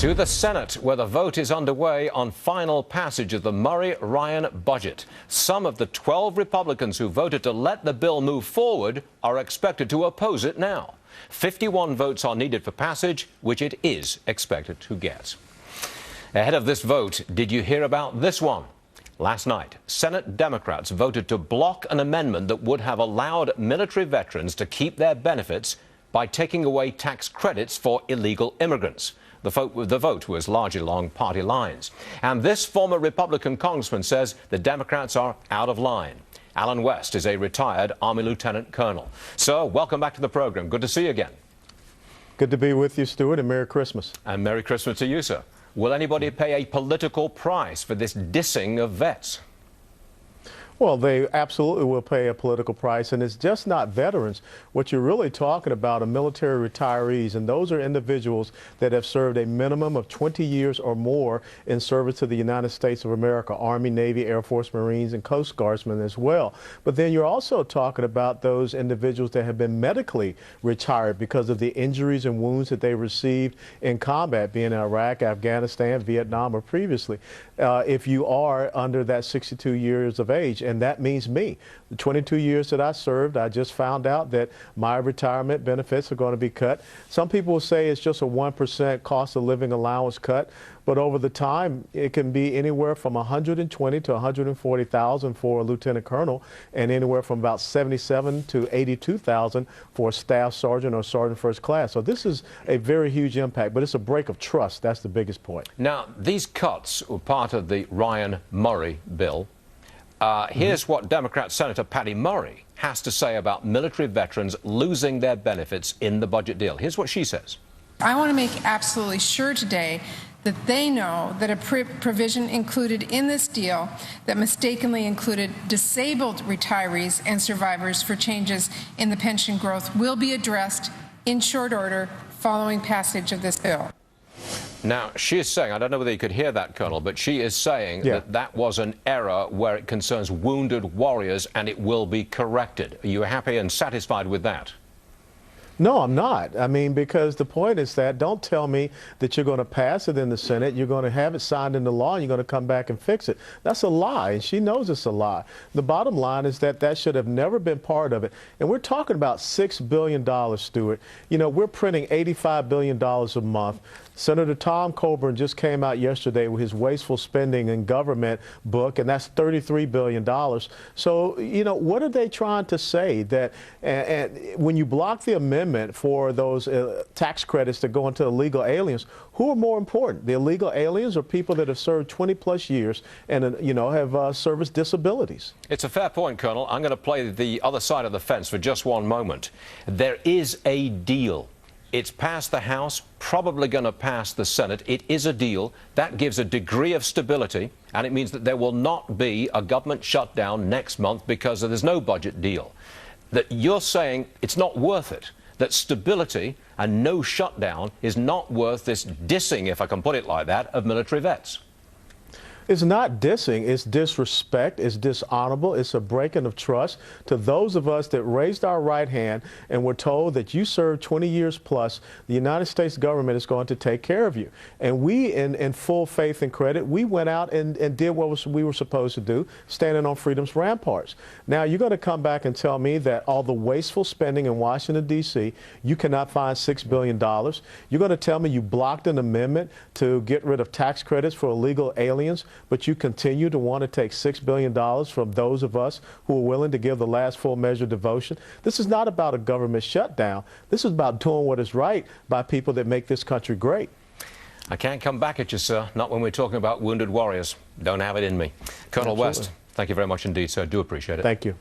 To the Senate, where the vote is underway on final passage of the Murray-Ryan budget. Some of the 12 Republicans who voted to let the bill move forward are expected to oppose it now. 51 votes are needed for passage, which it is expected to get. Ahead of this vote, did you hear about this one? Last night, Senate Democrats voted to block an amendment that would have allowed military veterans to keep their benefits by taking away tax credits for illegal immigrants. The vote was largely along party lines. And this former Republican congressman says the Democrats are out of line. Alan West is a retired Army Lieutenant Colonel. Sir, welcome back to the program. Good to see you again. Good to be with you, Stuart, and Merry Christmas. And Merry Christmas to you, sir. Will anybody pay a political price for this dissing of vets? Well, they absolutely will pay a political price, and it's just not veterans. What you're really talking about are military retirees, and those are individuals that have served a minimum of 20 years or more in service to the United States of America, Army, Navy, Air Force, Marines, and Coast Guardsmen as well. But then you're also talking about those individuals that have been medically retired because of the injuries and wounds that they received in combat, being in Iraq, Afghanistan, Vietnam, or previously. If you are under that 62 years of age, and that means me. The 22 years that I served, I just found out that my retirement benefits are going to be cut. Some people will say it's just a 1% cost of living allowance cut, but over the time, it can be anywhere from $120,000 to $140,000 for a lieutenant colonel, and anywhere from about $77,000 to $82,000 for a staff sergeant or sergeant first class. So this is a very huge impact, but it's a break of trust. That's the biggest point. Now, these cuts were part of the Ryan-Murray bill. Here's what Democrat Senator Patty Murray has to say about military veterans losing their benefits in the budget deal. Here's what she says. I want to make absolutely sure today that they know that a provision included in this deal that mistakenly included disabled retirees and survivors for changes in the pension growth will be addressed in short order following passage of this bill. Now, she is saying, I don't know whether you could hear that, Colonel, but she is saying that that was an error where it concerns wounded warriors and it will be corrected. Are you happy and satisfied with that? No, I'm not. I mean, because the point is that don't tell me that you're going to pass it in the Senate, you're going to have it signed into law, and you're going to come back and fix it. That's a lie, and she knows it's a lie. The bottom line is that that should have never been part of it. And we're talking about $6 billion, Stuart. You know, we're printing $85 billion a month. Senator Tom Coburn just came out yesterday with his wasteful spending in government book, and that's $33 billion. So, you know, what are they trying to say? That and when you block the amendment for those tax credits that go into illegal aliens, who are more important, the illegal aliens or people that have served 20-plus years and, you know, have service disabilities? It's a fair point, Colonel. I'm going to play the other side of the fence for just one moment. There is a deal. It's passed the House, probably going to pass the Senate. It is a deal. That gives a degree of stability, and it means that there will not be a government shutdown next month because there's no budget deal. That you're saying it's not worth it, that stability and no shutdown is not worth this dissing, if I can put it like that, of military vets. It's not dissing, it's disrespect, it's dishonorable, it's a breaking of trust to those of us that raised our right hand and were told that you served 20 years plus, the United States government is going to take care of you. And we, in full faith and credit, we went out and did what we were supposed to do, standing on freedom's ramparts. Now, you're going to come back and tell me that all the wasteful spending in Washington, D.C., you cannot find $6 billion. You're going to tell me you blocked an amendment to get rid of tax credits for illegal aliens, but you continue to want to take $6 billion from those of us who are willing to give the last full measure devotion. This is not about a government shutdown. This is about doing what is right by people that make this country great. I can't come back at you, sir, not when we're talking about wounded warriors. Don't have it in me. Colonel West, thank you very much indeed, sir. I do appreciate it. Thank you.